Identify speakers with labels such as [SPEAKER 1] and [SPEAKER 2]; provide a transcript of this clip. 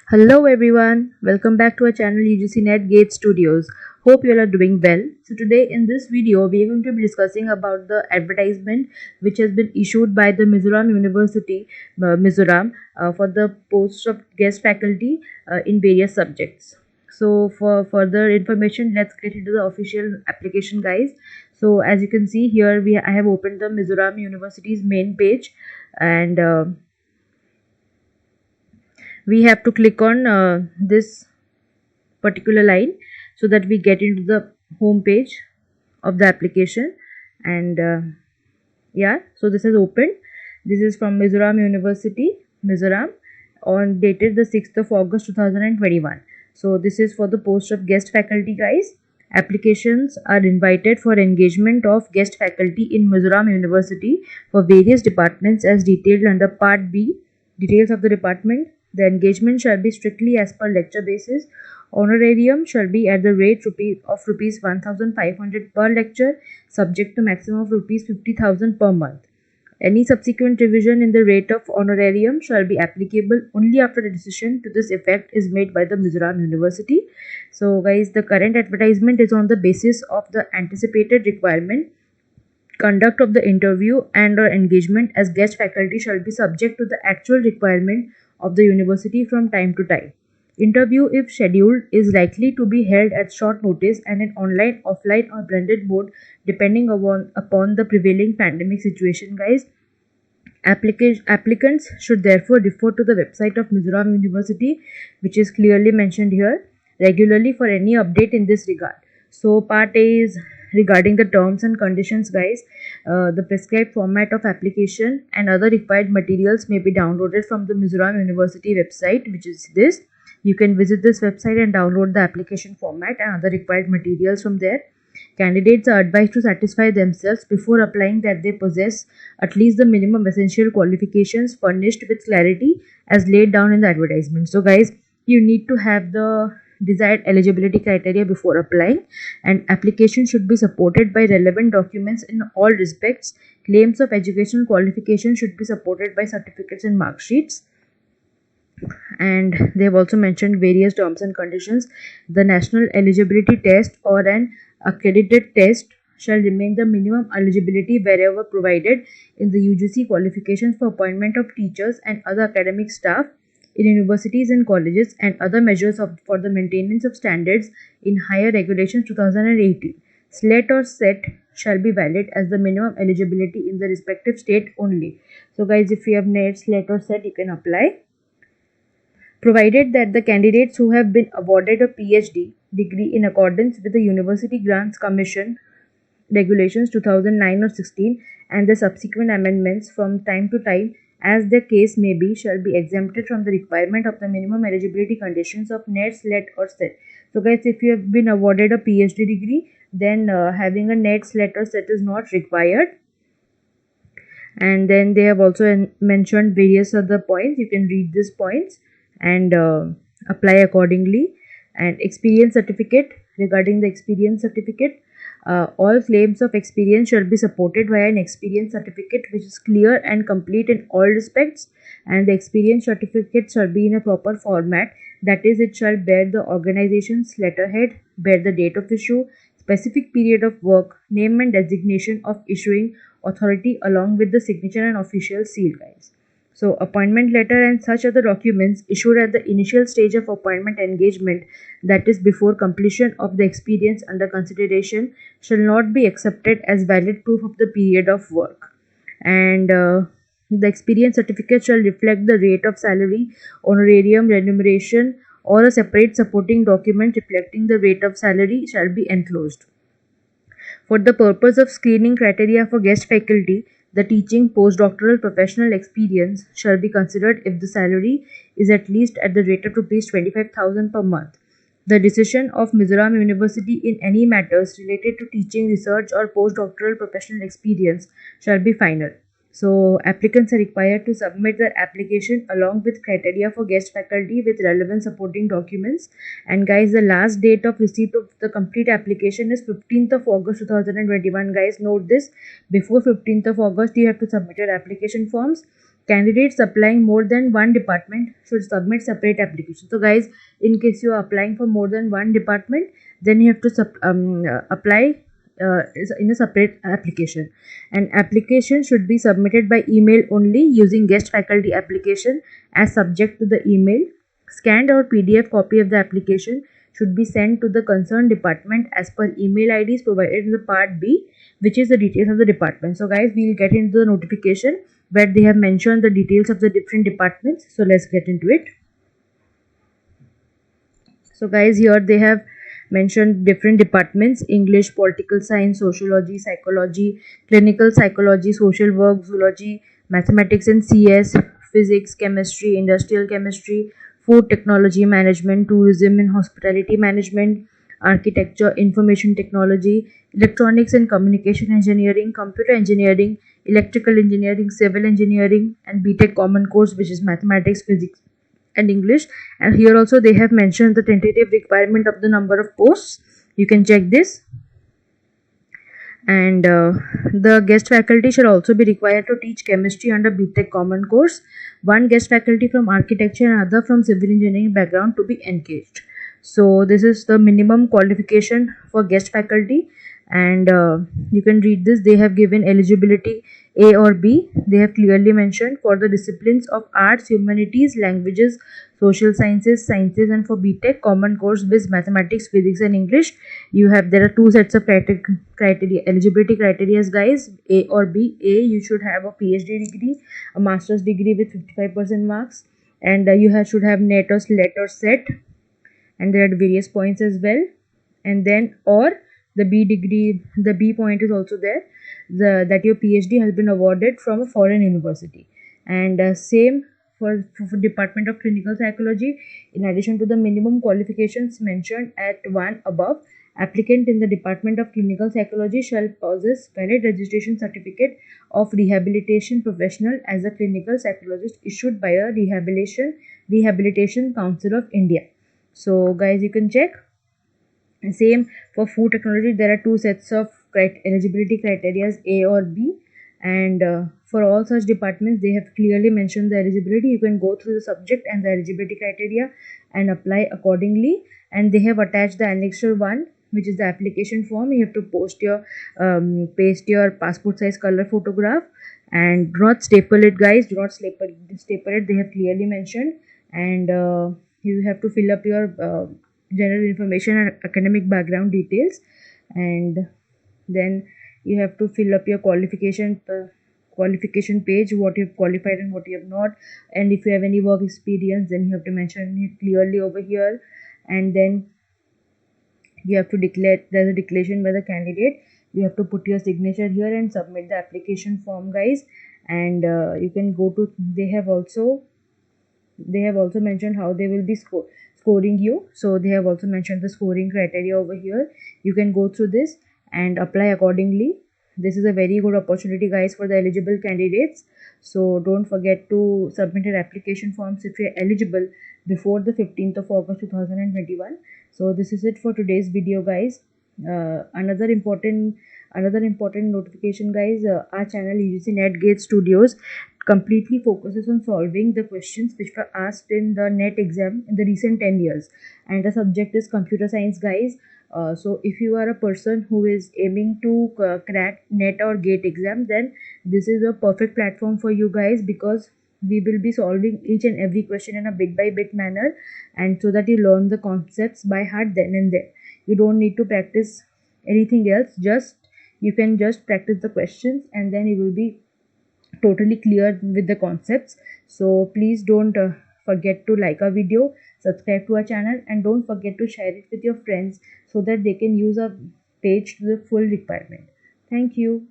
[SPEAKER 1] Hello everyone, welcome back to our channel UGC Net Gate Studios. Hope you all are doing well. So today in this video we are going to be discussing about the advertisement which has been issued by the Mizoram University, Mizoram, for the post of guest faculty in various subjects. So for further information, let's get into the official application, guys. So as you can see here, I have opened the Mizoram University's main page, and we have to click on this particular line so that we get into the home page of the application. And yeah, so this is opened. This is from Mizoram University, Mizoram, on dated the 6th of August 2021. So this is for the post of guest faculty, guys. Applications are invited for engagement of guest faculty in Mizoram University for various departments as detailed under Part B. Details of the department. The engagement shall be strictly as per lecture basis. Honorarium shall be at the rate of rupees 1,500 per lecture, subject to maximum of rupees 50,000 per month. Any subsequent revision in the rate of honorarium shall be applicable only after a decision to this effect is made by the Mizoram University. So guys, the current advertisement is on the basis of the anticipated requirement. Conduct of the interview and or engagement as guest faculty shall be subject to the actual requirement of the university from time to time. Interview, if scheduled, is likely to be held at short notice and in online, offline or blended mode depending upon the prevailing pandemic situation, guys. Applicants should therefore refer to the website of Mizoram University, which is clearly mentioned here, regularly for any update in this regard. So part A is regarding the terms and conditions, guys. The prescribed format of application and other required materials may be downloaded from the Mizoram University website, which is this. You can visit this website and download the application format and other required materials from there. Candidates are advised to satisfy themselves before applying that they possess at least the minimum essential qualifications furnished with clarity as laid down in the advertisement. So guys, you need to have the desired eligibility criteria before applying, and application should be supported by relevant documents in all respects. Claims of educational qualification should be supported by certificates and mark sheets. And they have also mentioned various terms and conditions. The national eligibility test or an accredited test shall remain the minimum eligibility wherever provided in the UGC qualifications for appointment of teachers and other academic staff in universities and colleges, and other measures for the maintenance of standards in higher regulations 2018. Slet or set shall be valid as the minimum eligibility in the respective state only. So guys, if you have NET, slet or set, you can apply, provided that the candidates who have been awarded a PhD degree in accordance with the University Grants Commission Regulations 2009 or 16 and the subsequent amendments from time to time as their case may be shall be exempted from the requirement of the minimum eligibility conditions of NET, SLET or SET. So guys, if you have been awarded a PhD degree, then having a NET, SLET or SET is not required. And then they have also mentioned various other points. You can read these points and apply accordingly. And experience certificate, regarding the experience certificate, all claims of experience shall be supported by an experience certificate which is clear and complete in all respects, and the experience certificate shall be in a proper format, that is, it shall bear the organization's letterhead, bear the date of issue, specific period of work, name and designation of issuing authority along with the signature and official seal, guys. So appointment letter and such other documents issued at the initial stage of appointment engagement, that is before completion of the experience under consideration, shall not be accepted as valid proof of the period of work. And the experience certificate shall reflect the rate of salary, honorarium, remuneration, or a separate supporting document reflecting the rate of salary shall be enclosed. For the purpose of screening criteria for guest faculty, the teaching postdoctoral professional experience shall be considered if the salary is at least at the rate of rupees 25,000 per month. The decision of Mizoram University in any matters related to teaching, research or postdoctoral professional experience shall be final. So applicants are required to submit their application along with criteria for guest faculty with relevant supporting documents. And guys, the last date of receipt of the complete application is 15th of August 2021. Guys, note this, before 15th of August you have to submit your application forms. Candidates applying more than one department should submit separate application. So guys, in case you are applying for more than one department, then you have to apply in a separate application. An application should be submitted by email only using guest faculty application as subject to the email. Scanned or PDF copy of the application should be sent to the concerned department as per email IDs provided in the part B, which is the details of the department. So guys, we will get into the notification where they have mentioned the details of the different departments. So let's get into it. So guys, here they have mentioned different departments: English, political science, sociology, psychology, clinical psychology, social work, zoology, mathematics and CS, physics, chemistry, industrial chemistry, food technology management, tourism and hospitality management, architecture, information technology, electronics and communication engineering, computer engineering, electrical engineering, civil engineering, and BTech common course, which is mathematics, physics and English. And here also they have mentioned the tentative requirement of the number of posts. You can check this. And the guest faculty shall also be required to teach chemistry under BTech common course. One guest faculty from architecture and other from civil engineering background to be engaged. So this is the minimum qualification for guest faculty. And you can read this. They have given eligibility A or B. They have clearly mentioned for the disciplines of arts, humanities, languages, social sciences, and for BTech common course with mathematics, physics and English. There are two sets of criteria, eligibility criteria, guys, A or B. A, you should have a PhD degree, a master's degree with 55% marks, and should have NET or SLET or SET, and there are various points as well. And then, or the B degree, the B point is also there, that your PhD has been awarded from a foreign university. And same for Department of Clinical Psychology. In addition to the minimum qualifications mentioned at one above, applicant in the Department of Clinical Psychology shall possess valid registration certificate of rehabilitation professional as a clinical psychologist issued by a Rehabilitation Council of India. So guys, you can check. Same for food technology, there are two sets of eligibility criteria, A or B. And for all such departments, they have clearly mentioned the eligibility. You can go through the subject and the eligibility criteria and apply accordingly. And they have attached the annexure 1, which is the application form. You have to paste your passport size color photograph, and do not staple it, guys. Do not staple it. They have clearly mentioned. And you have to fill up your general information and academic background details. And then you have to fill up your qualification page, what you have qualified and what you have not. And if you have any work experience, then you have to mention it clearly over here. And then you have to declare, there's a declaration by the candidate. You have to put your signature here and submit the application form, guys. And you can go to, they have also mentioned how they will be scoring you. So they have also mentioned the scoring criteria over here. You can go through this and apply accordingly. This is a very good opportunity, guys, for the eligible candidates. So don't forget to submit your application forms if you're eligible before the 15th of August 2021. So this is it for today's video, guys. Another important notification, guys. Our channel UGC NetGate Studios completely focuses on solving the questions which were asked in the NET exam in the recent 10 years, and the subject is computer science, guys. So if you are a person who is aiming to crack NET or GATE exam, then this is a perfect platform for you guys, because we will be solving each and every question in a bit by bit manner, and so that you learn the concepts by heart then and there. You don't need to practice anything else. You can just practice the questions, and then you will be totally clear with the concepts. So please don't forget to like our video, subscribe to our channel, and don't forget to share it with your friends so that they can use our page to the full requirement. Thank you.